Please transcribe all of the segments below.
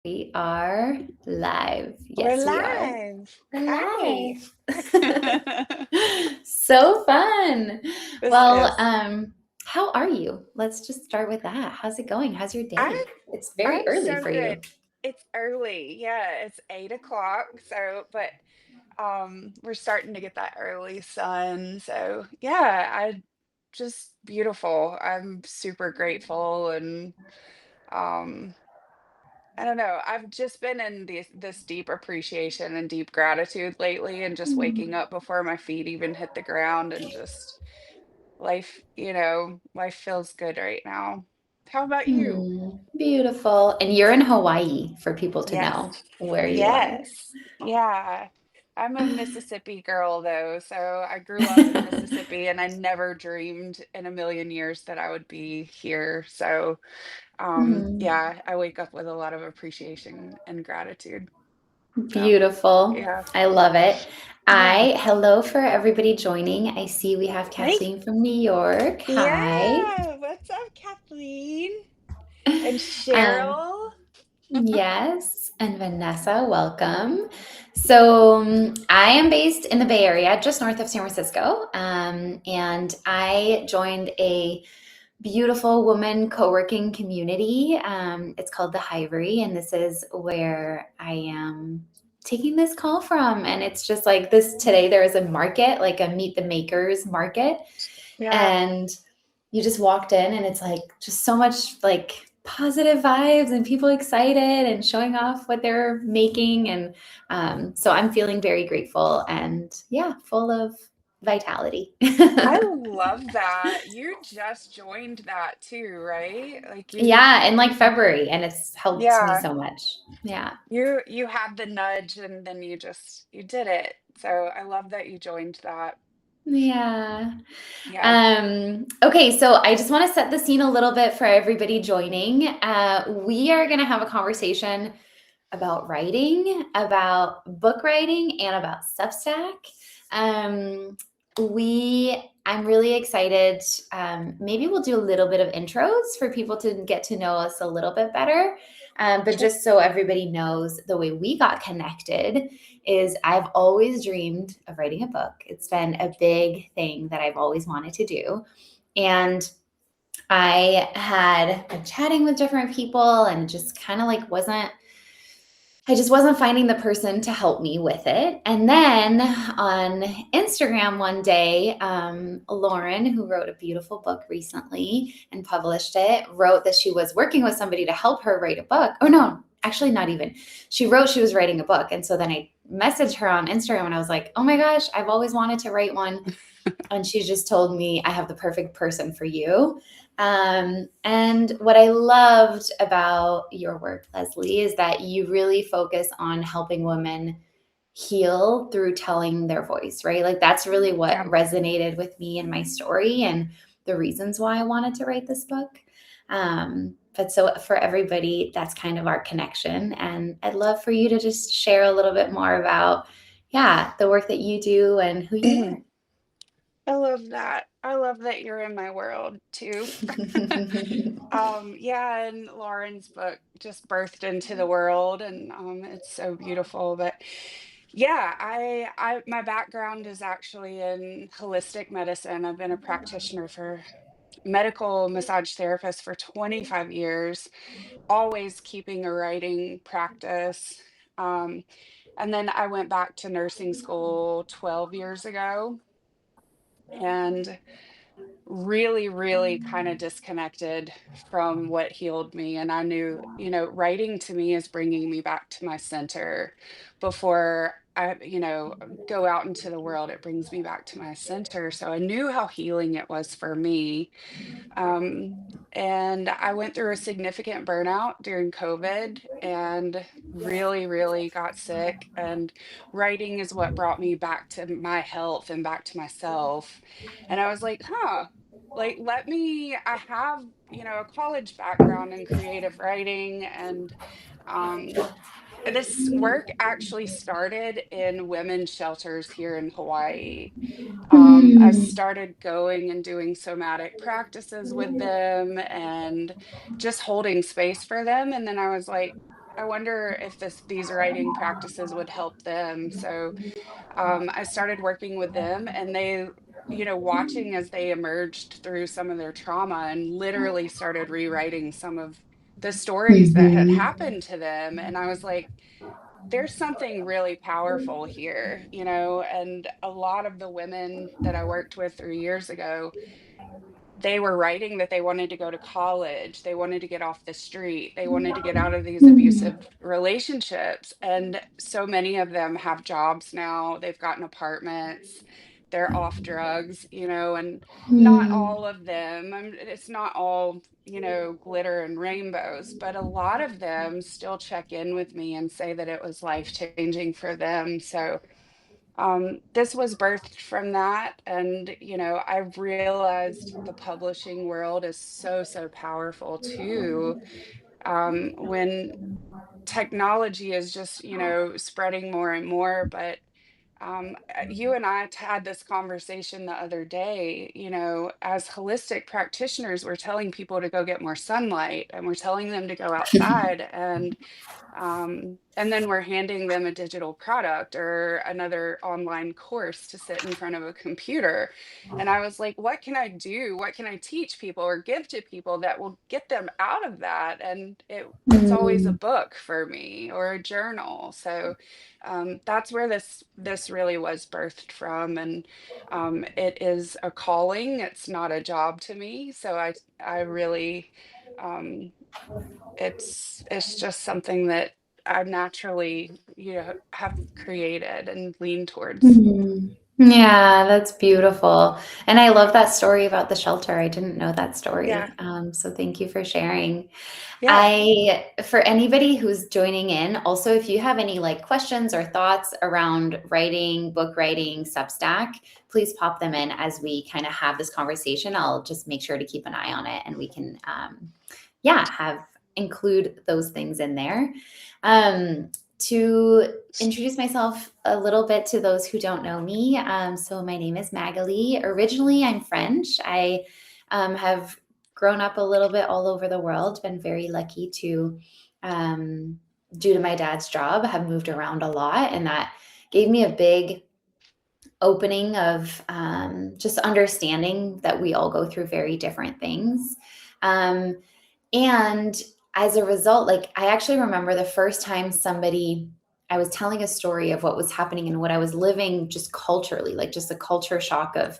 We are live. We're Yes, we are. live. We're Hi. live. So fun. This Well, is. how are you? Let's just start with that. How's it going? How's your I'm day? It's very I'm early so for you. good. It's early. Yeah, it's 8 o'clock. So, but we're starting to get that early sun. So yeah, I just beautiful. I'm super grateful and um I don't know. I've just been in this deep appreciation and deep gratitude lately, and just waking up before my feet even hit the ground, and just life feels good right now. How about you? Beautiful. And you're in Hawaii for people to Yes. know where you are. Yes. Yeah. I'm a Mississippi girl though, so I grew up in Mississippi and I never dreamed in a million years that I would be here. So, Mhm. yeah, I wake up with a lot of appreciation and gratitude. So, Beautiful. yeah. I love it. Yeah. Hello for everybody joining. I see we have Hey. Kathleen from New York. Hi. Yeah. What's up, Kathleen? And Um, Cheryl? Yes, and Vanessa, welcome. So, I am based in the Bay Area, just north of San Francisco, and I joined a beautiful woman co-working community. It's called the Hivery, and this is where I am taking this call from. And it's just like this today. There is a market, like a Meet the Makers market, Yeah. and you just walked in and it's like just so much like positive vibes and people excited and showing off what they're making. And so I'm feeling very grateful and yeah, full of vitality. I love that. You just joined that too, right? Like Yeah, in like February, and it's helped me yeah, so much. Yeah. you had the nudge and then you did it. So I love that you joined that. Yeah. Yeah. Okay, so I just want to set the scene a little bit for everybody joining. We are going to have a conversation about writing, about book writing, and about Substack. Um, I'm really excited. Maybe we'll do a little bit of intros for people to get to know us a little bit better. But Sure. just so everybody knows, the way we got connected is I've always dreamed of writing a book. It's been a big thing that I've always wanted to do. And I had been chatting with different people and just kind of like I just wasn't finding the person to help me with it. And then on Instagram one day, Lauren, who wrote a beautiful book recently and published it, wrote that she was working with somebody to help her write a book. Oh, no, actually, not even. She wrote she was writing a book. And so then I messaged her on Instagram and I was like, oh my gosh, I've always wanted to write one. And she just told me, I have the perfect person for you. And what I loved about your work, Leslie, is that you really focus on helping women heal through telling their voice, right? Like that's really what Yeah. resonated with me in my story and the reasons why I wanted to write this book. But so for everybody, that's kind of our connection. And I'd love for you to just share a little bit more about, yeah, the work that you do and who you Mhm. are. I love that. I love that you're in my world too. Yeah, and Lauren's book just birthed into the world, and it's so beautiful. But yeah, I my background is actually in holistic medicine. I've been a practitioner for medical massage therapist for 25 years, always keeping a writing practice. Um, and then I went back to nursing school 12 years ago and really kind of disconnected from what healed me. And I knew, writing to me is bringing me back to my center. Before I, go out into the world, it brings me back to my center. So I knew how healing it was for me. um, and I went through a significant burnout during COVID and really got sick. And writing is what brought me back to my health and back to myself. And I was like, huh, like, I have, a college background in creative writing. And um, this work actually started in women's shelters here in Hawaii. I Hmm. started going and doing somatic practices with them and just holding space for them. And then I was like, I wonder if these writing practices would help them. So I started working with them, and they, watching as they emerged through some of their trauma and literally started rewriting some of the stories that had Mhm. happened to them. And I was like, there's something really powerful here, and a lot of the women that I worked with 3 years ago, they were writing that they wanted to go to college, they wanted to get off the street, they wanted to get out of these Mhm. abusive relationships, and so many of them have jobs now, they've gotten apartments, they're off drugs, and not Mhm. all of them, it's not all, glitter and rainbows, but a lot of them still check in with me and say that it was life changing for them. So this was birthed from that. And, I've realized the publishing world is so, so powerful too. When technology is just, spreading more and more. But you and I had this conversation the other day, as holistic practitioners, we're telling people to go get more sunlight and we're telling them to go outside. And then we're handing them a digital product or another online course to sit in front of a computer. And I was like, what can I do? What can I teach people or give to people that will get them out of that? And it's always a Mhm. book for me or a journal. So that's where this really was birthed from. And it is a calling. It's not a job to me. So I really um, it's just something that I naturally, have created and lean towards. Mhm. Yeah, that's beautiful. And I love that story about the shelter. I didn't know that Yeah. story. So thank you for sharing. Yeah. For anybody who's joining in, also, if you have any like questions or thoughts around writing, book writing, Substack, please pop them in as we kind of have this conversation. I'll just make sure to keep an eye on it and we can, yeah, include those things in there. To introduce myself a little bit to those who don't know me. So my name is Magali. Originally, I'm French. I have grown up a little bit all over the world. Been very lucky to, um, due to my dad's job, have moved around a lot, and that gave me a big opening of just understanding that we all go through very different things. Um, and as a result, like I actually remember the first time I was telling a story of what was happening and what I was living just culturally, like just the culture shock of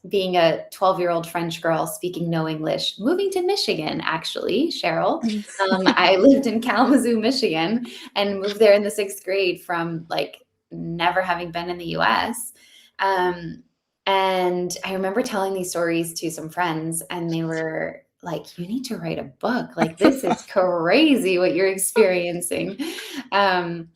being a 12-year-old French girl speaking no English, moving to Michigan, actually, Cheryl. I lived in Kalamazoo, Michigan, and moved there in the sixth grade from like never having been in the US. Um, and I remember telling these stories to some friends, and they were like, you need to write a book. Like, this is crazy what you're experiencing. Um,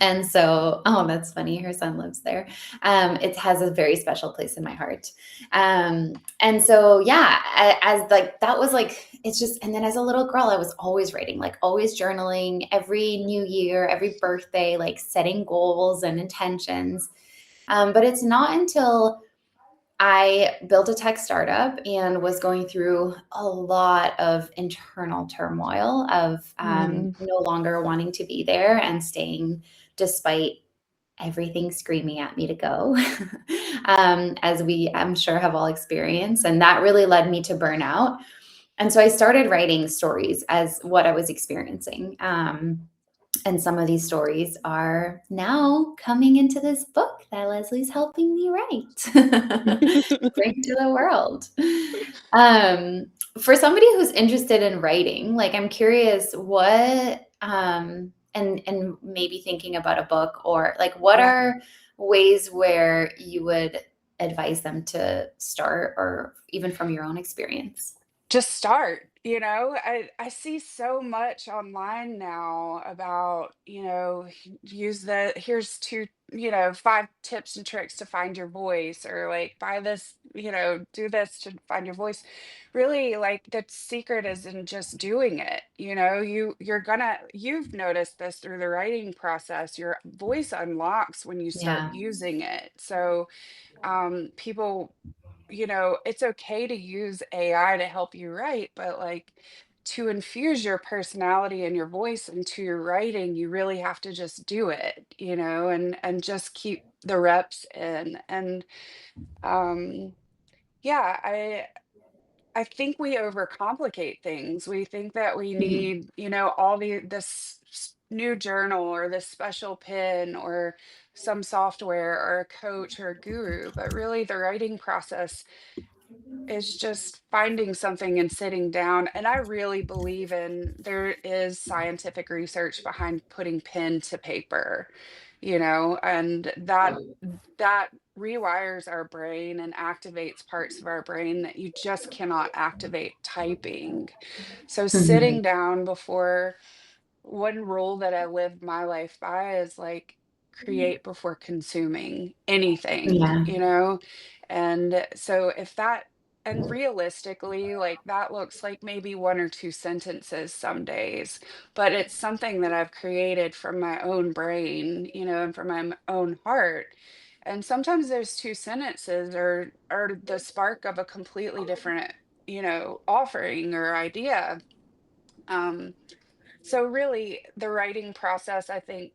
and so, oh, that's funny. Her son lives there. It has a very special place in my heart. And so, yeah, as like that was like it's just. And then as a little girl, I was always writing, like always journaling. Every New Year, every birthday, like setting goals and intentions. But it's not until I built a tech startup and was going through a lot of internal turmoil of Mm. no longer wanting to be there and staying despite everything screaming at me to go, as we, I'm sure, have all experienced. And that really led me to burnout. And so I started writing stories as what I was experiencing. And some of these stories are now coming into this book that Leslie's helping me write to bring to the world. Um, for somebody who's interested in writing, like I'm curious what and maybe thinking about a book or like what Yeah. are ways where you would advise them to start or even from your own experience? Just start, I see so much online now about, use here's two, 5 tips and tricks to find your voice, or like buy this, do this to find your voice. Really, like the secret is in just doing it. You've noticed this through the writing process. Your voice unlocks when you start Yeah. using it. So people, it's okay to use AI to help you write, but like to infuse your personality and your voice into your writing, you really have to just do it, and just keep the reps in. And um yeah, I think we overcomplicate things. We think that we Mhm. need, all new journal or this special pen or some software or a coach or a guru, but really the writing process is just finding something and sitting down. And I really believe in there is scientific research behind putting pen to paper, and that rewires our brain and activates parts of our brain that you just cannot activate typing. So Mhm. sitting down before one rule that I live my life by is like create before consuming anything, Yeah. And so if that, and realistically, like that looks like maybe one or two sentences some days, but it's something that I've created from my own brain, and from my own heart. And sometimes those two sentences are the spark of a completely different, offering or idea. Um, so really, the writing process, I think,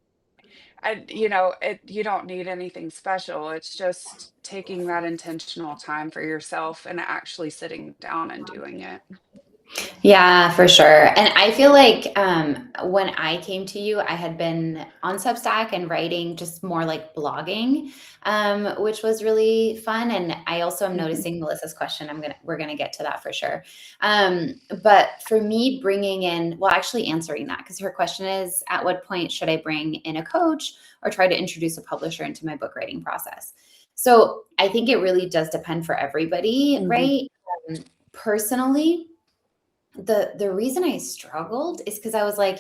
you don't need anything special. It's just taking that intentional time for yourself and actually sitting down and doing it. Yeah, for sure. And I feel like when I came to you, I had been on Substack and writing just more like blogging, which was really fun. And I also am Mhm. noticing Melissa's question. We're gonna get to that for sure. But for me, bringing in, well, actually answering that because her question is, at what point should I bring in a coach or try to introduce a publisher into my book writing process? So I think it really does depend for everybody, Mhm. right? Personally, the reason I struggled is because I was like,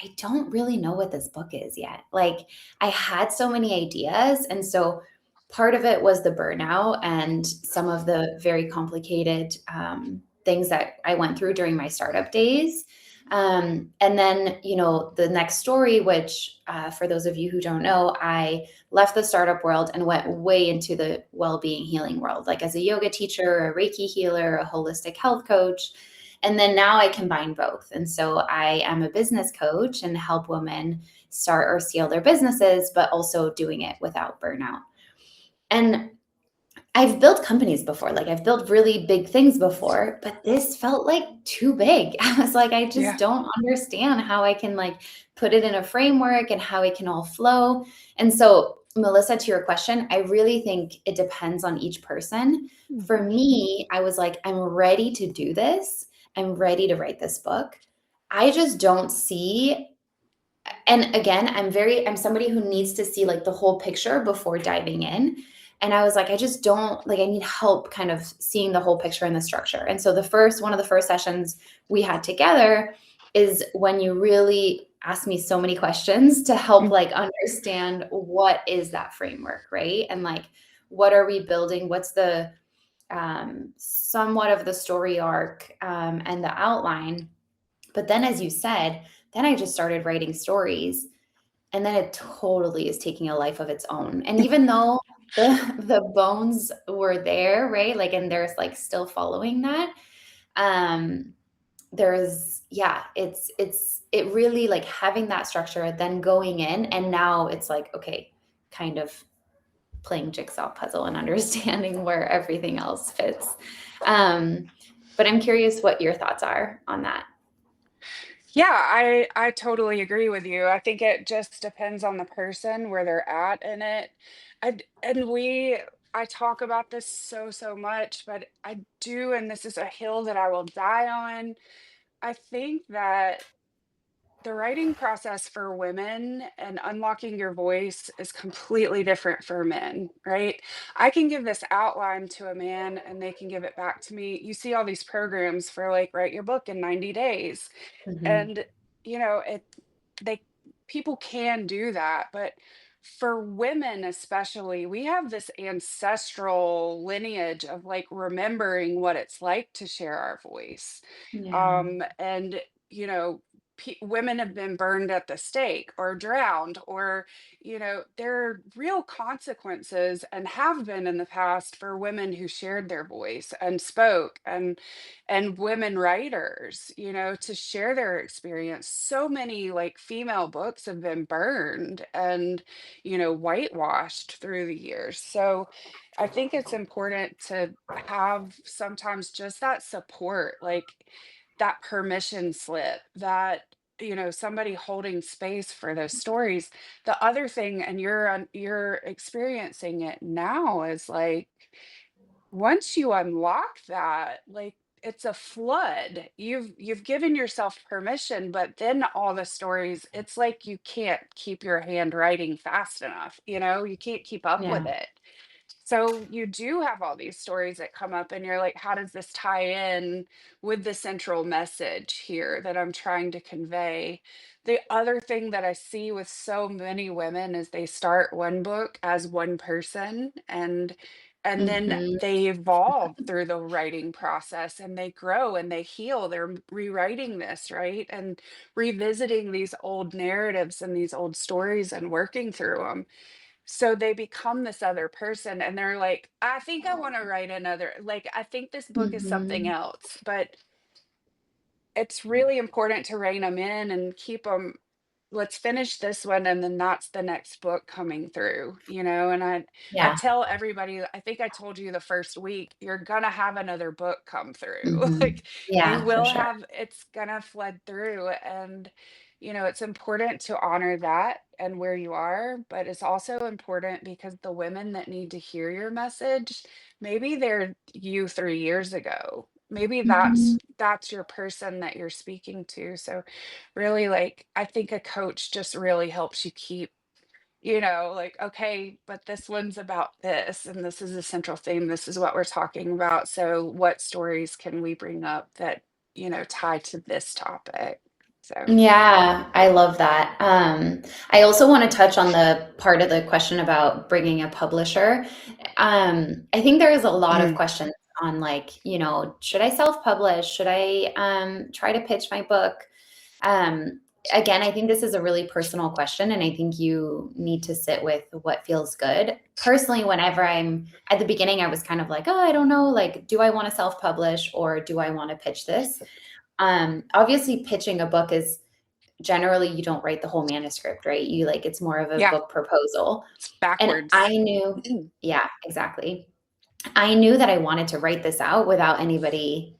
I don't really know what this book is yet. Like I had so many ideas. And so part of it was the burnout and some of the very complicated things that I went through during my startup days. And then, the next story, which for those of you who don't know, I left the startup world and went way into the well being healing world, like as a yoga teacher, a Reiki healer, a holistic health coach. And then now I combine both. And so I am a business coach and help women start or scale their businesses, but also doing it without burnout. And I've built companies before, like I've built really big things before, but this felt like too big. I was like, I just Yeah. don't understand how I can like put it in a framework and how it can all flow. And so, Melissa, to your question, I really think it depends on each person. For Mhm. me, I was like, I'm ready to do this. I'm ready to write this book. I just don't see, and again, I'm somebody who needs to see like the whole picture before diving in. And I was like, I just don't like, I need help kind of seeing the whole picture and the structure. And so one of the first sessions we had together is when you really asked me so many questions to help Mm. like understand what is that framework, right? And like, what are we building? What's the somewhat of the story arc and the outline? But then, as you said, then I just started writing stories, and then it totally is taking a life of its own. And even though the bones were there, right? Like, and there's like still following that. Um, there's yeah, it really like having that structure, then going in, and now it's like okay, kind of playing jigsaw puzzle and understanding where everything else fits. Um, but I'm curious what your thoughts are on that. Yeah, I totally agree with you. I think it just depends on the person where they're at in it. And I talk about this so much, but I do, and this is a hill that I will die on. I think that the writing process for women and unlocking your voice is completely different for men, right? I can give this outline to a man and they can give it back to me. You see all these programs for like write your book in 90 days. Mhm. And it they people can do that, but for women especially, we have this ancestral lineage of like remembering what it's like to share our voice. Yeah. And you know women have been burned at the stake or drowned, or, there are real consequences and have been in the past for women who shared their voice and spoke, and women writers, to share their experience. So many like female books have been burned and, whitewashed through the years. So I think it's important to have sometimes just that support, like that permission slip, that, somebody holding space for those stories. The other thing, and you're experiencing it now, is like once you unlock that, like it's a flood. You've given yourself permission, but then all the stories, it's like you can't keep your hand writing fast enough, you can't keep up with Yeah. it. So you do have all these stories that come up, and you're like, how does this tie in with the central message here that I'm trying to convey? The other thing that I see with so many women is they start one book as one person, and then Hmm. they evolve through the writing process, and they grow and they heal. They're rewriting this, right? And revisiting these old narratives and these old stories and working through them, so they become this other person, and they're like, I think I want to write another, like, I think this book is something Hmm. else. But it's really important to rein them in and keep them. Let's finish this one, and then that's the next book coming through, and I Yeah. tell everybody, I think I told you the first week, you're gonna have another book come through. Hmm. Like, you Yeah, for will sure. have, it's gonna flood through. And it's important to honor that and where you are, but it's also important because the women that need to hear your message, maybe they're you 3 years ago. Maybe that's Mhm. that's your person that you're speaking to. So really, like, I think a coach just really helps you keep, like, okay, but this one's about this, and this is a central theme. This is what we're talking about. So what stories can we bring up that, tie to this topic? So, Yeah, I love that. I also want to touch on the part of the question about bringing a publisher. I think there is a lot of mm, questions on like, should I self-publish? Should I try to pitch my book? Um, Again, I think this is a really personal question, and I think you need to sit with what feels good. Personally, whenever I'm at the beginning, I was kind of like, oh, I don't know, like, do I want to self-publish or do I want to pitch this? Obviously, pitching a book is generally you don't write the whole manuscript, right? You like it's more of a yeah, book proposal. it's And I backwards. knew, yeah, exactly. I knew that I wanted to write this out without anybody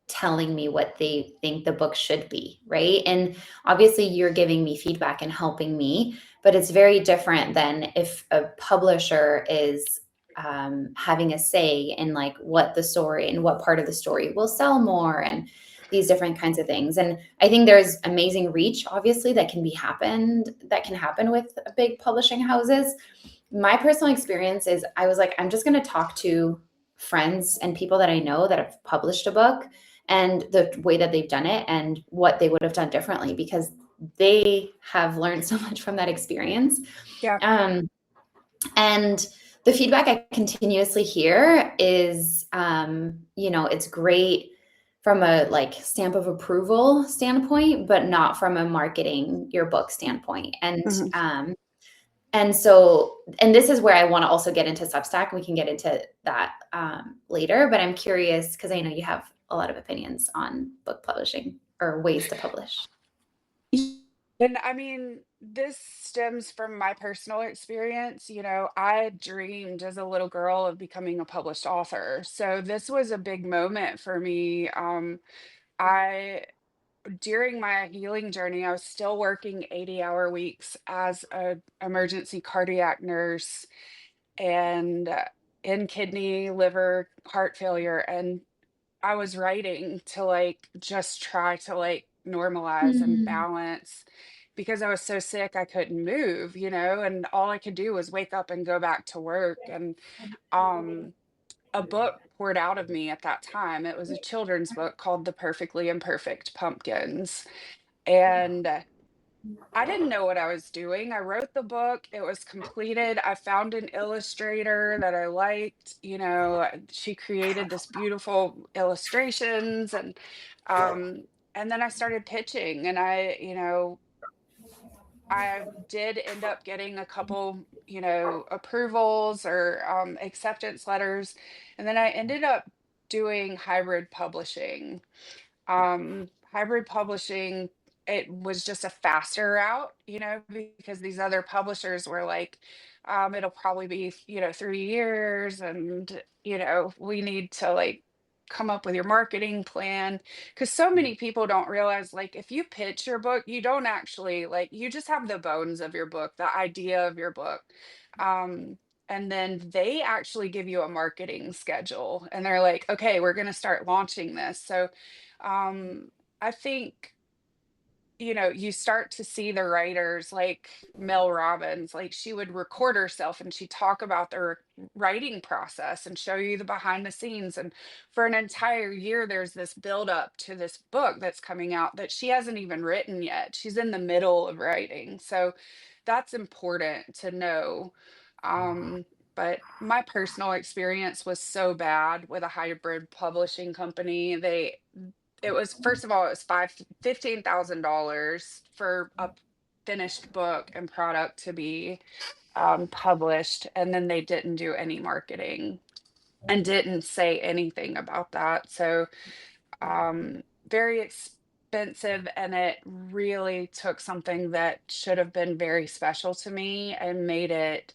telling me what they think the book should be, right? And obviously, you're giving me feedback and helping me, but it's very different than if a publisher is having a say in like what the story and what part of the story will sell more and these different kinds of things. And I think there's amazing reach, obviously, that can happen with big publishing houses. My personal experience is I was like, I'm just going to talk to friends and people that I know that have published a book and the way that they've done it and what they would have done differently because they have learned so much from that experience. Yeah. Um, and the feedback I continuously hear is, it's great from a like stamp of approval standpoint, but not from a marketing your book standpoint. Mhm. And this is where I want to also get into Substack. We can get into that later, but I'm curious because I know you have a lot of opinions on book publishing or ways to publish. And I mean, this stems from my personal experience. I dreamed as a little girl of becoming a published author. So this was a big moment for me. I During my healing journey, I was still working 80-hour weeks as a emergency cardiac nurse, and in kidney, liver, heart failure. And I was writing to like just try to like normalize and Mm. balance because I was so sick I couldn't move, and all I could do was wake up and go back to work. And um a book poured out of me at that time. It was a children's book called The Perfectly Imperfect Pumpkins. And I didn't know what I was doing. I wrote the book, it was completed. I found an illustrator that I liked. She created this beautiful illustrations, and and then I started pitching, and I did end up getting a couple, approvals or acceptance letters. And then I ended up doing hybrid publishing. It was just a faster route, because these other publishers were like, it'll probably be, 3 years, and we need to like come up with your marketing plan, because so many people don't realize, like, if you pitch your book, you don't actually, like, you just have the bones of your book, the idea of your book. um and then they actually give you a marketing schedule, and they're like, okay, we're going to start launching this. So um I think, you start to see the writers like Mel Robbins, like she would record herself and she'd talk about the writing process and show you the behind the scenes. And for an entire year, there's this build up to this book that's coming out that she hasn't even written yet. She's in the middle of writing. So that's important to know. Um, but my personal experience was so bad with a hybrid publishing company. It was, first of all, it was $15,000 for a finished book and product to be published, and then they didn't do any marketing and didn't say anything about that. So very expensive, and it really took something that should have been very special to me and made it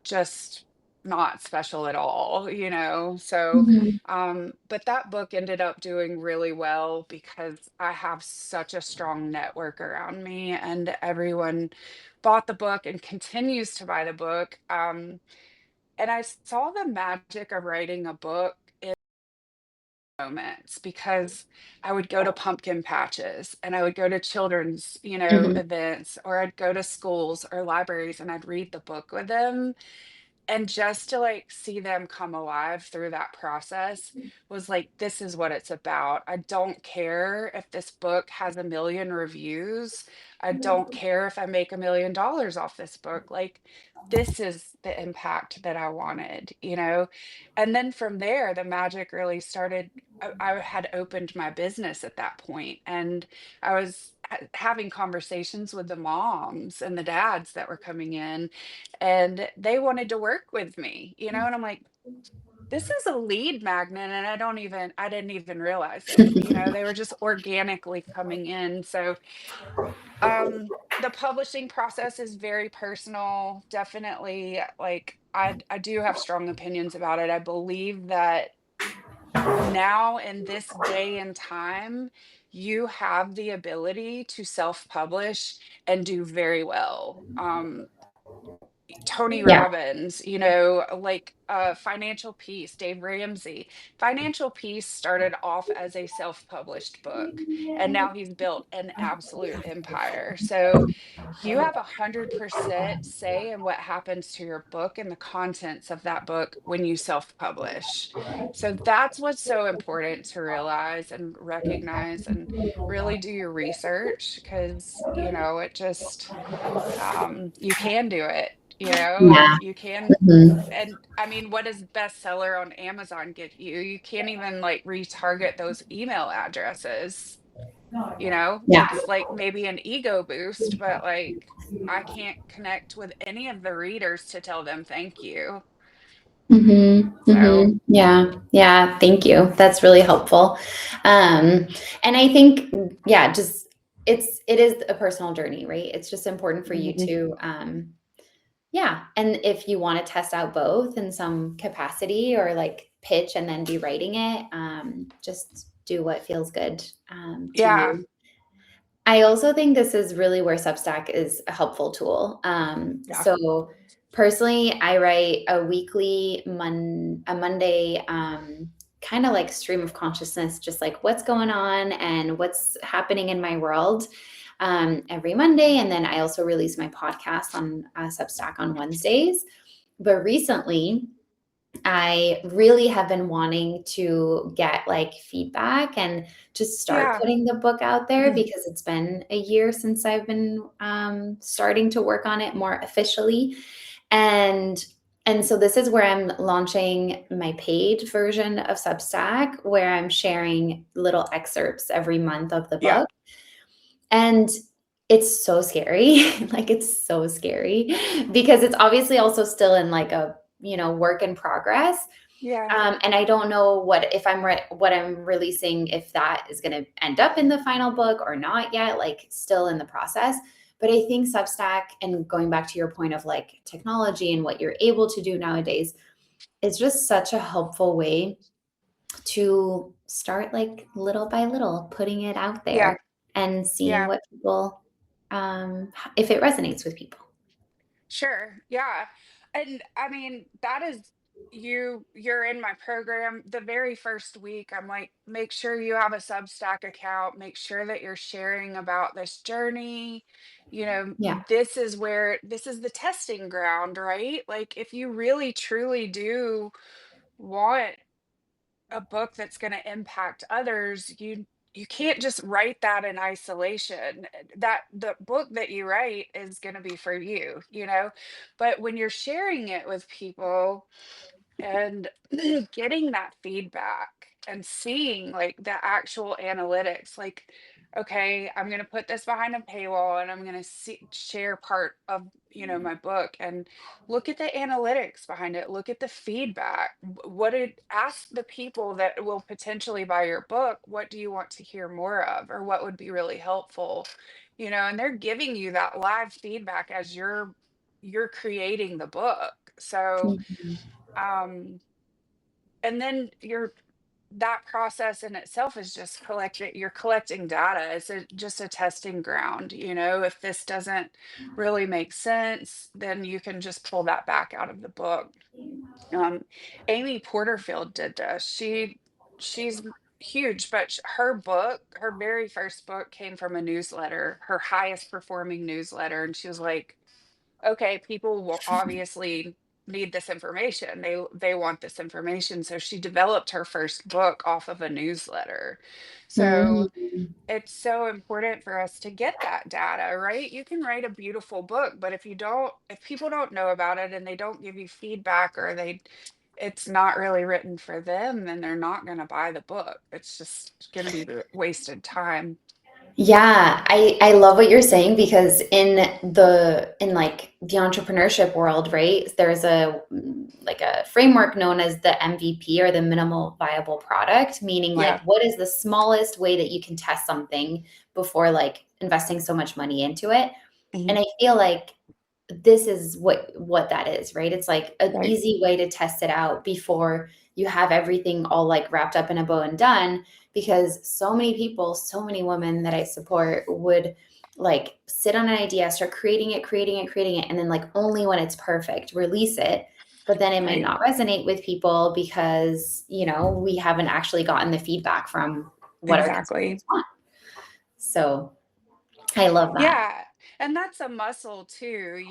just not special at all, So, Mhm. but that book ended up doing really well because I have such a strong network around me, and everyone bought the book and continues to buy the book. And I saw the magic of writing a book in moments, because I would go to pumpkin patches and I would go to children's, Mhm. events, or I'd go to schools or libraries and I'd read the book with them, and just to like see them come alive through that process was like, this is what it's about. I don't care if this book has a million reviews. I don't care if I make $1 million off this book. Like, this is the impact that I wanted, And then from there, the magic really started. I had opened my business at that point, and I was having conversations with the moms and the dads that were coming in, and they wanted to work with me, and I'm like, this is a lead magnet, and I didn't even realize it. They were just organically coming in. So the publishing process is very personal, definitely. Like, I do have strong opinions about it. I believe that now, in this day and time, you have the ability to self-publish and do very well. Tony Yeah. Robbins, like Financial Peace, Dave Ramsey. Financial Peace started off as a self-published book, and now he's built an absolute empire. So you have 100% say in what happens to your book and the contents of that book when you self-publish. So that's what's so important to realize and recognize, and really do your research, because, it just you can do it, Yeah. and you can. Mhm. And I mean, what does bestseller on Amazon get you? You can't even like retarget those email addresses. Yeah. It's like maybe an ego boost, but like, I can't connect with any of the readers to tell them thank you. So Yeah. Yeah. Thank you. That's really helpful. And I think, yeah, just it is a personal journey, right? It's just important for you mhm. to, yeah. And if you want to test out both in some capacity, or like pitch and then be writing it, just do what feels good, to Yeah, you. I also think this is really where Substack is a helpful tool. yeah, So personally, I write a Monday, kind of like stream of consciousness, just like what's going on and what's happening in my world, every Monday. And then I also release my podcast on Substack on Wednesdays. But recently, I really have been wanting to get like feedback and just start yeah. putting the book out there, because it's been a year since I've been starting to work on it more officially. And And so this is where I'm launching my paid version of Substack, where I'm sharing little excerpts every month of the Yeah. book. And it's so scary. Like, it's so scary because it's obviously also still in like a, work in progress. Yeah. And I don't know what I'm releasing, if that is going to end up in the final book or not yet, like still in the process. But I think Substack, and going back to your point of like technology and what you're able to do nowadays, is just such a helpful way to start, like, little by little putting it out Yeah. there and seeing Yeah. what people, if it resonates with people. Sure. Yeah. And I mean, that is you're in my program. The very first week, I'm like, make sure you have a Substack account, make sure that you're sharing about this journey. Yeah. This is the testing ground, right? Like if you really truly do want a book that's going to impact others, you can't just write that in isolation. That the book that you write is going to be for you. But when you're sharing it with people and getting that feedback and seeing like the actual analytics, like, okay, I'm going to put this behind a paywall and I'm going to share part of my book, and look at the analytics behind it, look at the feedback. What did ask the people that will potentially buy your book, what do you want to hear more of, or what would be really helpful, and they're giving you that live feedback as you're creating the book. So Mhm. um and then that process in itself is just you're collecting data. It's just a testing ground. If this doesn't really make sense, then you can just pull that back out of the book. um Amy Porterfield did this. She's huge, but her very first book came from a newsletter, her highest performing newsletter, and she was like, okay, people will obviously need this information. They want this information. So she developed her first book off of a newsletter. So Mhm. it's so important for us to get that data, right? You can write a beautiful book, but if people don't know about it and they don't give you feedback, or it's not really written for them, then they're not going to buy the book. It's just going to be wasted time. Yeah, I love what you're saying because in like the entrepreneurship world, right? There's like a framework known as the MVP, or the minimal viable product, meaning like Yeah. what is the smallest way that you can test something before like investing so much money into it. Mhm. And I feel like this is what that is, right? It's like an Right. easy way to test it out before you have everything all like wrapped up in a bow and done, because so many people, so many women that I support would like sit on an idea, start creating it, and then like only when it's perfect, release it. But then it might Right. not resonate with people because, we haven't actually gotten the feedback from what our Exactly. consumers want. So I love that. Yeah, and that's a muscle too.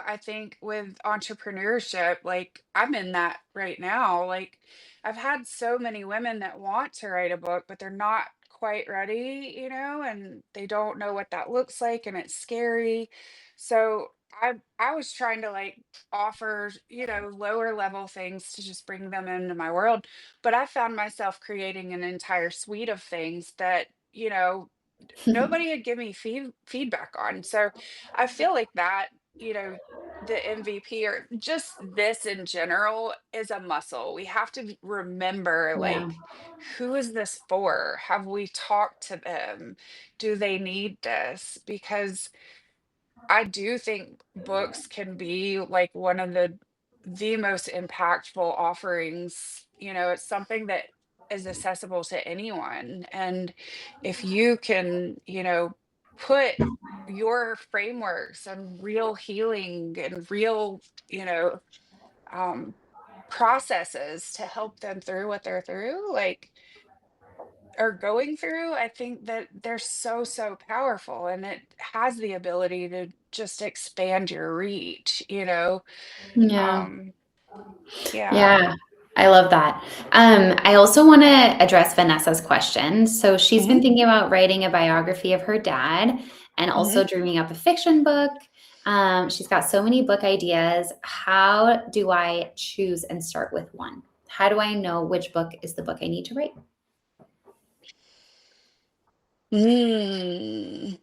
I think with entrepreneurship, like I'm in that right now. Like I've had so many women that want to write a book, but they're not quite ready, and they don't know what that looks like, and it's scary. So I was trying to like offer, lower level things to just bring them into my world, but I found myself creating an entire suite of things that, nobody had given me feedback on. So I feel like that, you know, the MVP, or just this in general, is a muscle. We have to remember, Yeah. like, who is this for? Have we talked to them? Do they need this? Because I do think books can be like one of the most impactful offerings. It's something that is accessible to anyone. And if you can, put your frameworks and real healing and real, you know, um, processes to help them through what they're through, like, are going through, I think that they're so, so powerful, and it has the ability to just expand your reach. Yeah. Um, yeah. Yeah, I love that. I also want to address Vanessa's question. So she's been Mhm. thinking about writing a biography of her dad, and Mhm. also dreaming up a fiction book. She's got so many book ideas. How do I choose and start with one? How do I know which book is the book I need to write? Mm,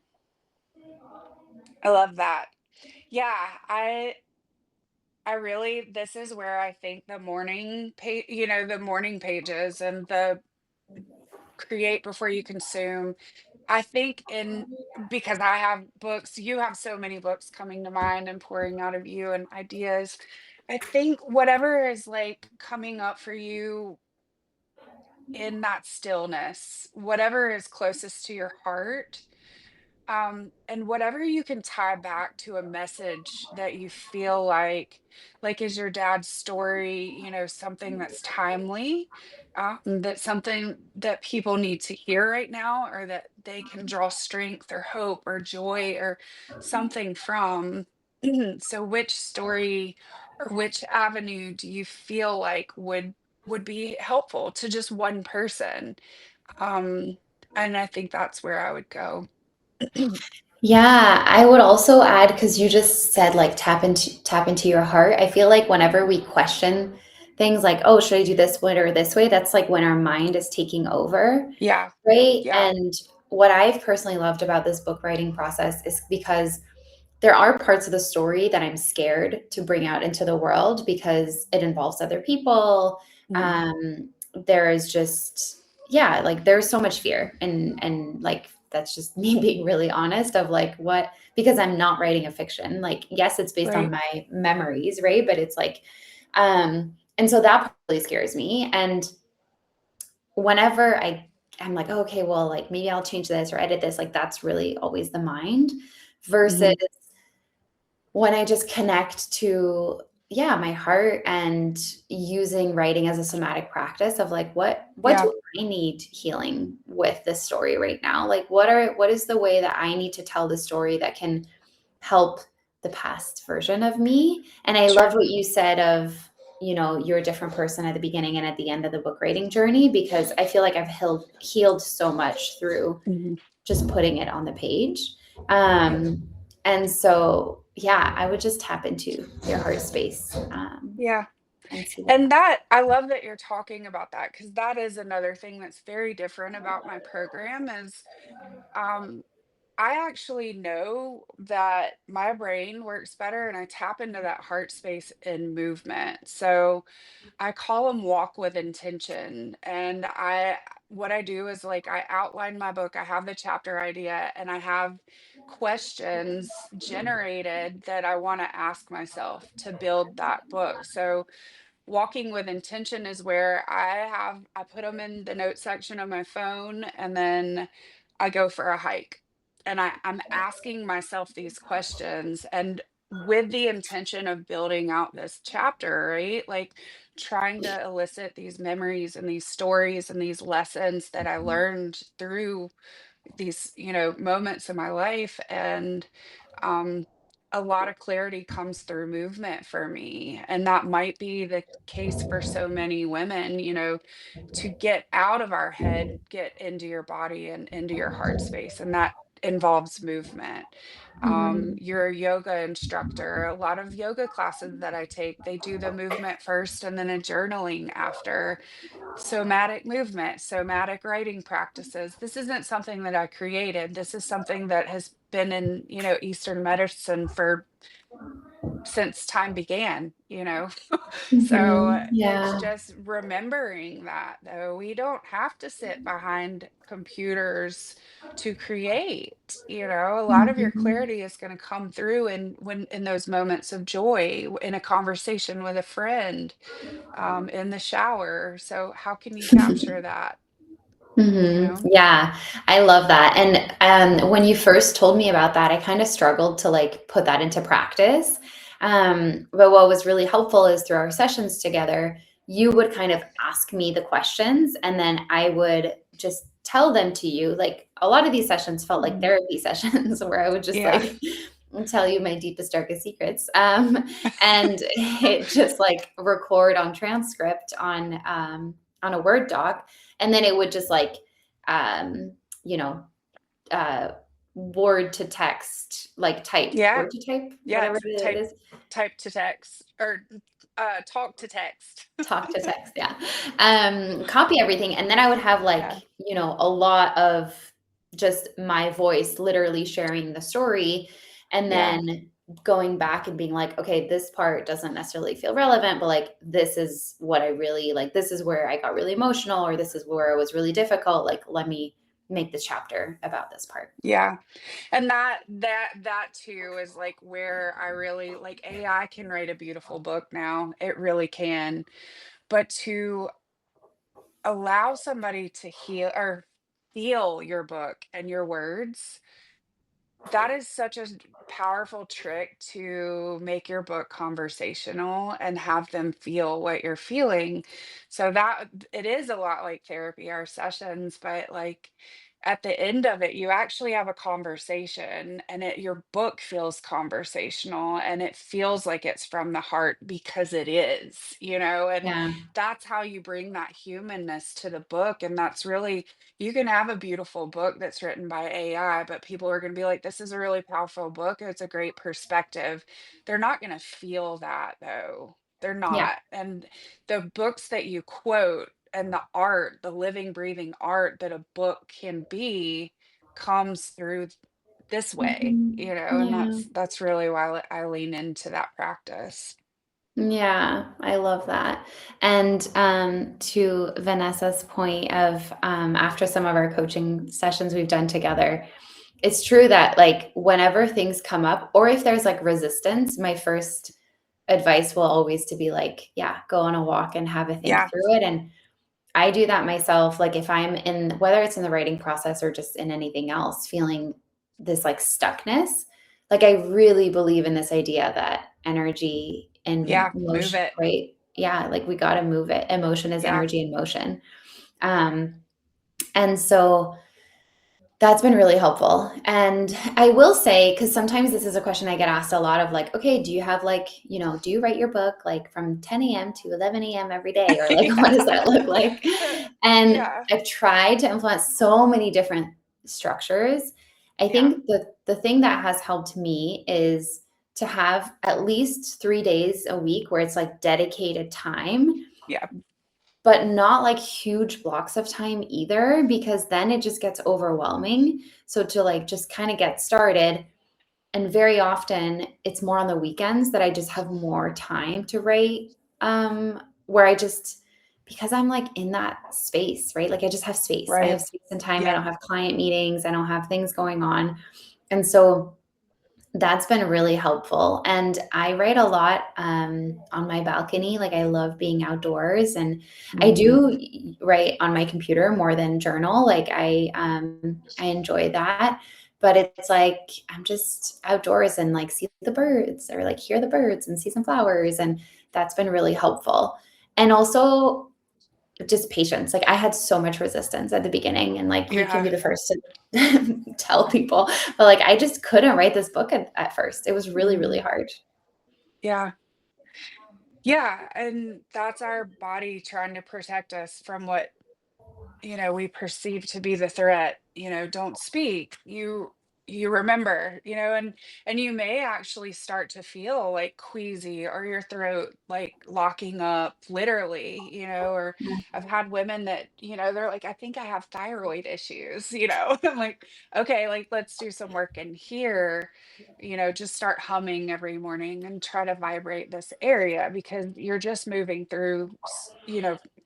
I love that. Yeah, I really this is where I think the morning page, the morning pages and the create before you consume. I think in because I have books, you have so many books coming to mind and pouring out of you and ideas. I think whatever is like coming up for you in that stillness, whatever is closest to your heart, and whatever you can tie back to a message that you feel like is your dad's story, something that's timely, that's something that people need to hear right now, or that they can draw strength or hope or joy or something from. So which story or which avenue do you feel like would be helpful to just one person? Um, and I think that's where I would go. Yeah, I would also add, because you just said like tap into your heart. I feel like whenever we question things like, oh, should I do this way or this way? That's like when our mind is taking over, Yeah. right? Yeah. And what I've personally loved about this book writing process is because there are parts of the story that I'm scared to bring out into the world because it involves other people. Mhm. Um, there is just, yeah, like there's so much fear, and like that's just me being really honest of like what, because I'm not writing a fiction. Like, yes, it's based on Right. my memories, right? But it's like, and so that really scares me. And whenever I'm like, oh, okay, well, like maybe I'll change this or edit this, like that's really always the mind versus Mhm. when I just connect to, yeah, my heart, and using writing as a somatic practice of like what Yeah. do I need healing with this story right now? Like what is the way that I need to tell the story that can help the past version of me? And I love Sure. what you said of, you're a different person at the beginning and at the end of the book writing journey, because I feel like I've healed so much through Mhm. just putting it on the page. Um, and so, yeah, I would just tap into your heart space, Yeah. and see what And that. that I love that you're talking about that, because that is another thing that's very different about my program is um I actually know that my brain works better and I tap into that heart space in movement. So I call them walk with intention. And what I do is like I outline my book, I have the chapter idea, and I have questions generated that I want to ask myself to build that book. So walking with intention is where I put them in the note section of my phone, and then I go for a hike. And I'm asking myself these questions, and with the intention of building out this chapter, right? Like trying to elicit these memories and these stories and these lessons that I learned through these, moments in my life. And um a lot of clarity comes through movement for me, and that might be the case for so many women, to get out of our head, get into your body and into your heart space, and that involves movement. Mhm. You're a yoga instructor. A lot of yoga classes that I take, they do the movement first and then a journaling after. Somatic movement, somatic writing practices. This isn't something that I created. This is something that has been in, Eastern medicine for since time began. So Mhm. it's Yeah. just remembering that though we don't have to sit behind computers to create. A lot of your Mhm. clarity is going to come through in those moments of joy, in a conversation with a friend, in the shower. So how can you capture that? You Mhm. know? Yeah, I love that. And when you first told me about that, I kind of struggled to like put that into practice. But what was really helpful is through our sessions together, you would kind of ask me the questions, and then I would just tell them to you. Like a lot of these sessions felt like Mhm. therapy sessions where I would just Yeah. like tell you my deepest, darkest secrets. And it just like record on transcript on a Word doc, and then it would just like um, you know uh, word to text, like type, Yeah. word to type, Yeah, whatever it's it is. type to text or talk to text. Talk to text, yeah. Copy everything, and then I would have, like, Yeah. a lot of just my voice literally sharing the story, and Yeah. then going back and being like, "Okay, this part doesn't necessarily feel relevant, but, like, this is what I really like, this is where I got really emotional, or this is where it was really difficult, like, let me make this chapter about this part." Yeah. And that too is like where I really like AI can write a beautiful book now. It really can. But to allow somebody to heal or feel your book and your words, that is such a powerful trick to make your book conversational and have them feel what you're feeling. So that it is a lot like therapy, our sessions, but like at the end of it, you actually have a conversation and your book feels conversational and it feels like it's from the heart because it is, and Yeah, that's how you bring that humanness to the book. And that's really you can have a beautiful book that's written by AI, but people are going to be like, this is a really powerful book. It's a great perspective. They're not going to feel that though. They're yeah. not. And the books that you quote and the art, the living, breathing art that a book can be comes through this way, Mhm. and Yeah. that's really why I lean into that practice. Yeah, I love that. And to Vanessa's point of after some of our coaching sessions we've done together, it's true that like whenever things come up, or if there's like resistance, my first advice will always to be like, yeah, go on a walk and have a think Yeah. through it. And I do that myself. Like if I'm in, whether it's in the writing process or just in anything else, feeling this like stuckness, like I really believe in this idea that energy and Yeah. Move motion, it. right? Yeah, like we got to move it. Emotion is Yeah. energy in motion. Um, and so that's been really helpful. And I will say, because sometimes this is a question I get asked a lot of like, okay, do you have like, do you write your book like from 10 a.m. to 11 a.m. every day? Or like, what does that look like? And Yeah. I've tried to implement so many different structures. I Yeah. think the thing that has helped me is to have at least 3 days a week where it's like dedicated time, Yeah. but not like huge blocks of time either, because then it just gets overwhelming. So to like just kind of get started, and very often it's more on the weekends that I just have more time to write, where I just, because I'm like in that space, right? Like I just have space. I have Right. space and time. I Yeah. don't have client meetings. I don't have things going on. And so that's been really helpful. And I write a lot on my balcony. Like I love being outdoors, and I Mm. do write on my computer more than journal. Like I enjoy that. But it's like I'm just outdoors and like see the birds, or like hear the birds and see some flowers. And that's been really helpful. And also just patience. Like I had so much resistance at the beginning, and like you can Yeah. be the first to tell people, but like I just couldn't write this book at first. It was really, really Mm. hard. Yeah. Yeah. And that's our body trying to protect us from what we perceive to be the threat. Don't speak, you remember, and you may actually start to feel like queasy or your throat like locking up literally, or Yeah. I've had women that they're like, I think I have thyroid issues. I'm like, okay, like let's do some work in here. Just start humming every morning and try to vibrate this area because you're just moving through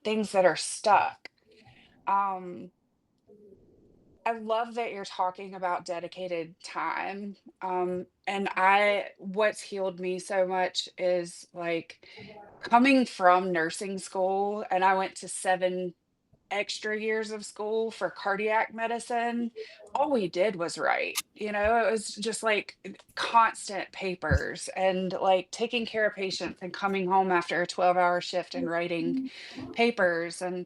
things that are stuck. um, I love that you're talking about dedicated time. And what's healed me so much is like coming from nursing school, and I went to 7 extra years of school for cardiac medicine. All we did was write, it was just like constant papers and like taking care of patients and coming home after a 12-hour shift and writing papers. And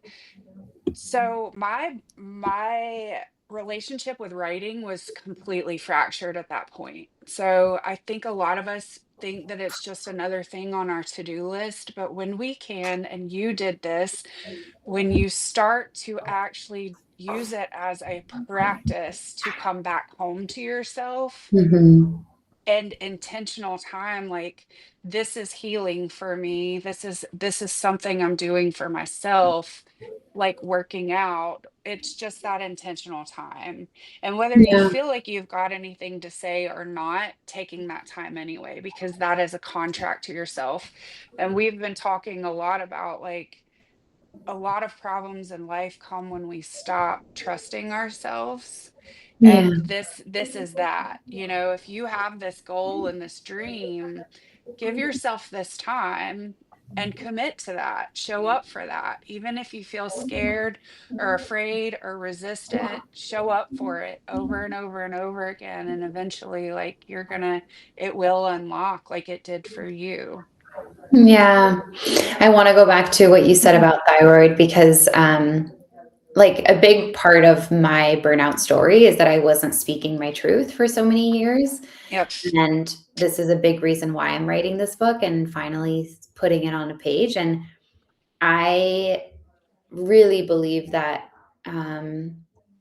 so my relationship with writing was completely fractured at that point. So I think a lot of us think that it's just another thing on our to-do list, but when we can, and you did this, when you start to actually use it as a practice to come back home to yourself Hmm. and intentional time, like, this is healing for me, this is something I'm doing for myself, like working out. It's just that intentional time, and whether you Yeah. feel like you've got anything to say or not, taking that time anyway, because that is a contract to yourself. And we've been talking a lot about, like, a lot of problems in life come when we stop trusting ourselves. Yeah. And this is that, if you have this goal and this dream, give yourself this time and commit to that. Show up for that. Even if you feel scared or afraid or resistant, show up for it over and over and over again. And eventually, like, it will unlock like it did for you. Yeah. I want to go back to what you said about thyroid because, like, a big part of my burnout story is that I wasn't speaking my truth for so many years. Yep. And this is a big reason why I'm writing this book and finally putting it on a page. And I really believe that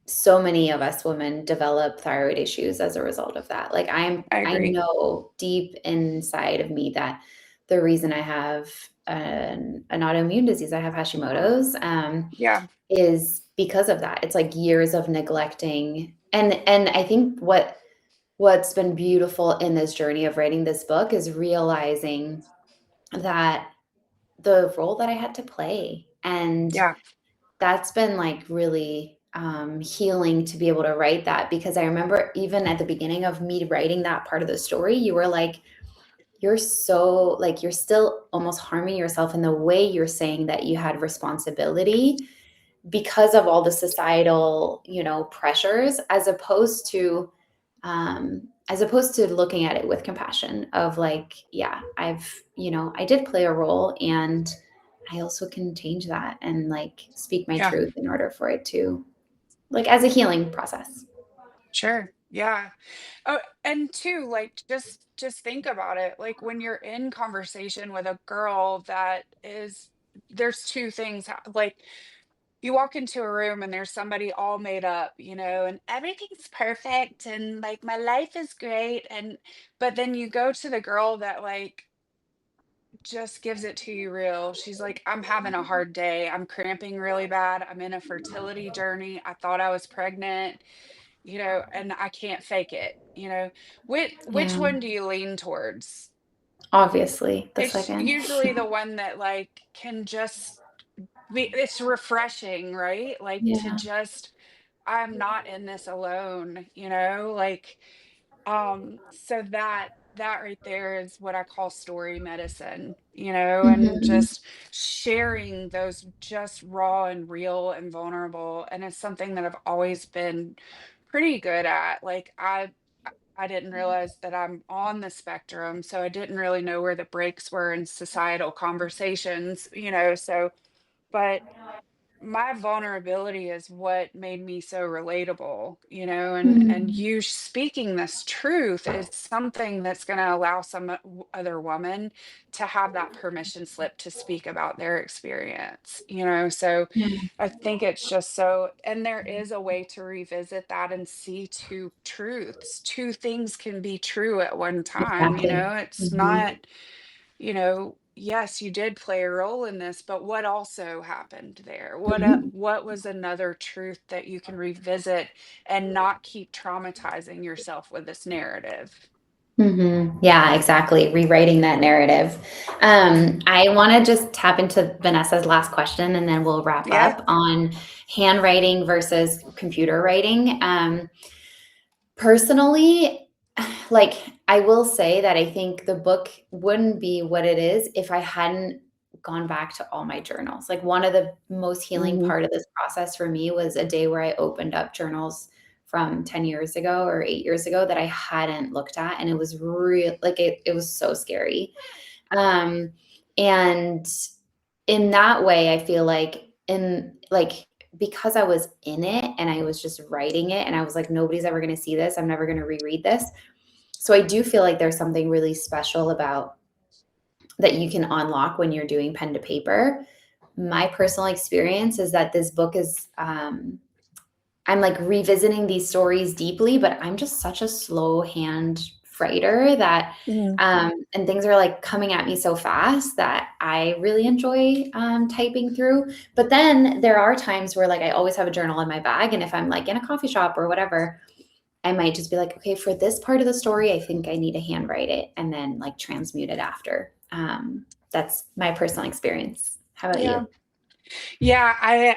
so many of us women develop thyroid issues as a result of that. Like I I agree. know deep inside of me that the reason I have an autoimmune disease, I have Hashimoto's, Yeah. is because of that. It's like years of neglecting, and I think what's been beautiful in this journey of writing this book is realizing that the role that I had to play. And Yeah. that's been like really healing to be able to write that because I remember even at the beginning of me writing that part of the story, you were like, you're so like, you're still almost harming yourself in the way you're saying that you had responsibility because of all the societal, pressures, as opposed to looking at it with compassion of like, yeah, I did play a role and I also can change that and like speak my Yeah. truth in order for it to like as a healing process. Sure. Yeah. Oh, and two, like, just think about it. Like, when you're in conversation with a girl there's two things. Like, you walk into a room and there's somebody all made up, and everything's perfect and like my life is great. But then you go to the girl that, like, just gives it to you real. She's like, I'm having a hard day. I'm cramping really bad. I'm in a fertility journey. I thought I was pregnant, and I can't fake it. Which Yeah, one do you lean towards? obviously the It's second. usually the one that, like, can just it's refreshing, right? Like, to Yeah. just, I'm not in this alone, like, so that right there is what I call story medicine, and Hmm. just sharing those just raw and real and vulnerable. And it's something that I've always been pretty good at. Like, I didn't realize that I'm on the spectrum, so I didn't really know where the breaks were in societal conversations, so, but my vulnerability is what made me so relatable, and Hmm. you speaking this truth is something that's going to allow some other woman to have that permission slip to speak about their experience, so Yeah, I think it's just so, and there is a way to revisit that and see two truths. Two things can be true at one time, exactly. it's Hmm. not, yes, you did play a role in this, but what also happened there? Hmm. What was another truth that you can revisit and not keep traumatizing yourself with this narrative? Hmm. Yeah, exactly. Rewriting that narrative. I want to just tap into Vanessa's last question and then we'll wrap Yeah. up on handwriting versus computer writing. Personally, like I will say that I think the book wouldn't be what it is if I hadn't gone back to all my journals. Like one of the most healing Mhm. part of this process for me was a day where I opened up journals from 10 years ago or 8 years ago that I hadn't looked at and it was real like it was so scary. Um and in that way I feel like in like because I was in it and I was just writing it and I was like, nobody's ever going to see this. I'm never going to reread this. So I do feel like there's something really special about that you can unlock when you're doing pen to paper. My personal experience is that this book is I'm like revisiting these stories deeply, but I'm just such a slow hand writer that Mhm. and things are like coming at me so fast that I really enjoy typing through. But then there are times where like I always have a journal in my bag, and if I'm like in a coffee shop or whatever, I might just be like, okay, for this part of the story, I think I need to handwrite it and then like transmute it after. That's my personal experience. How about Yeah. you? Yeah, I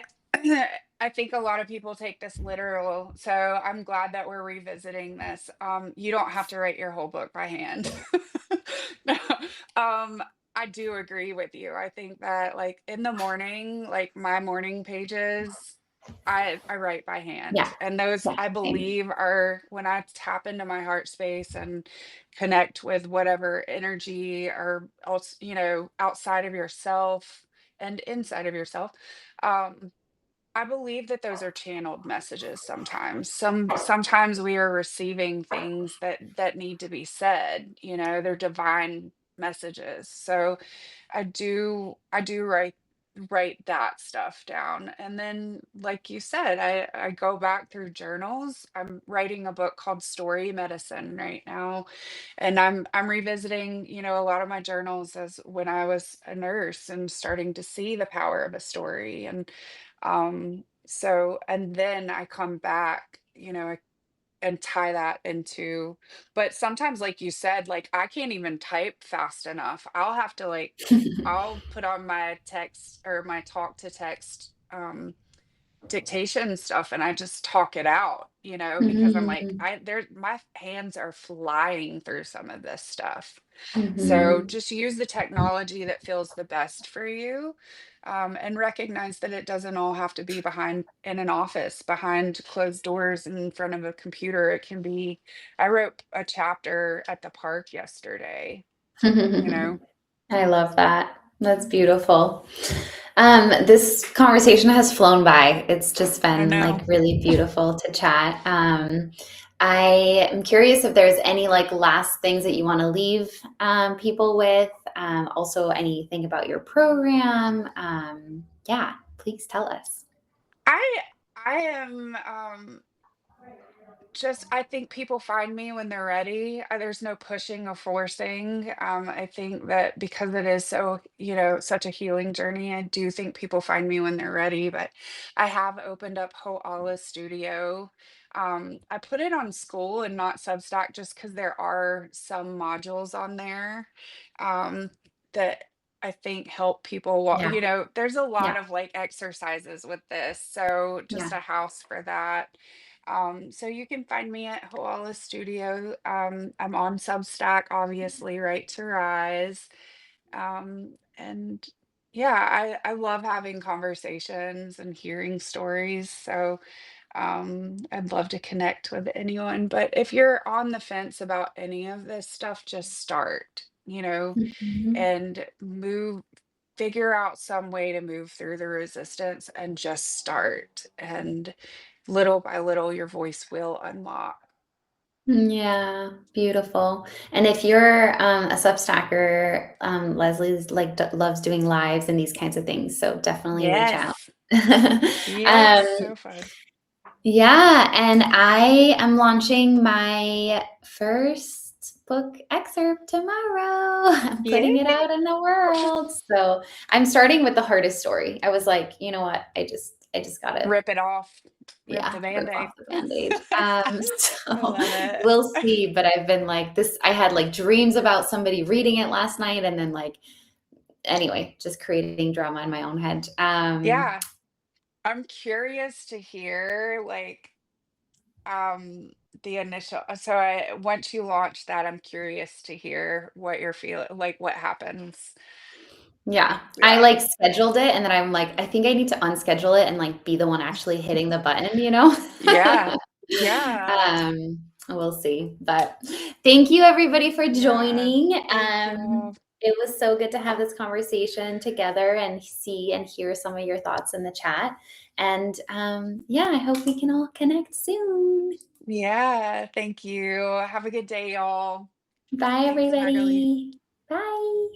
I think a lot of people take this literal, so I'm glad that we're revisiting this. You don't have to write your whole book by hand. No, I do agree with you. I think that like in the morning, like my morning pages, I write by hand. Yeah, And those yeah, I same. believe are when I tap into my heart space and connect with whatever energy or else, outside of yourself and inside of yourself. Um, I believe that those are channeled messages sometimes. Sometimes we are receiving things that need to be said, they're divine messages. So I do write that stuff down. And then like you said, I go back through journals. I'm writing a book called Story Medicine right now, and I'm revisiting, a lot of my journals as when I was a nurse and starting to see the power of a story. And so and then I come back, and tie that into, but sometimes like you said, like I can't even type fast enough. I'll have to like I'll put on my text or my talk to text dictation stuff, and I just talk it out, because I'm like, Mhm, my hands are flying through some of this stuff. So mhm. just use the technology that feels the best for you, and recognize that it doesn't all have to be behind in an office, behind closed doors in front of a computer. It can be, I wrote a chapter at the park yesterday, you know. I love that. That's beautiful. This conversation has flown by. It's just I been like know. really beautiful to chat. I am curious if there's any like last things that you want to leave people with. Also, anything about your program. Yeah, please tell us. I I am just I think people find me when they're ready. There's no pushing or forcing. I think that because it is so, such a healing journey, I do think people find me when they're ready. But I have opened up Ho'ala Studio. I put it on school and not Substack just because there are some modules on there that I think help people. Yeah, There's a yeah, lot of like exercises with this. So yeah. just a house for that. So you can find me at Hoala Studio. I'm on Substack, obviously, Right to Rise. And yeah, I love having conversations and hearing stories. So I'd love to connect with anyone. But if you're on the fence about any of this stuff, just start, Mhm. and figure out some way to move through the resistance and just start. And little by little, your voice will unlock. Yeah, beautiful. And if you're a Substacker, Leslie's like loves doing lives and these kinds of things, so definitely reach out. Yes. Um, Yes. So fun. yeah, and I am launching my first book excerpt tomorrow. I'm Yay. putting it out in the world. So I'm starting with the hardest story. I was like, you know what? I just gotta, Rip it off. Rip yeah, the rip off band-aid. the Band-Aid. I So love it. we'll see. But I've been like this, I had like dreams about somebody reading it last night, and then like anyway, just creating drama in my own head. Yeah. I'm curious to hear like um the initial, so I once you launch that, I'm curious to hear what you're feeling, like what happens. Yeah, I Yeah. like scheduled it, and then I'm like, I think I need to unschedule it and like be the one actually hitting the button, you know? Yeah. Yeah. Um, we'll see. But thank you everybody for Yeah. joining. Thank you. It was so good to have this conversation together and see and hear some of your thoughts in the chat. And yeah, I hope we can all connect soon. Yeah, thank you. Have a good day, y'all. Bye, Thanks, Magali. everybody. Bye.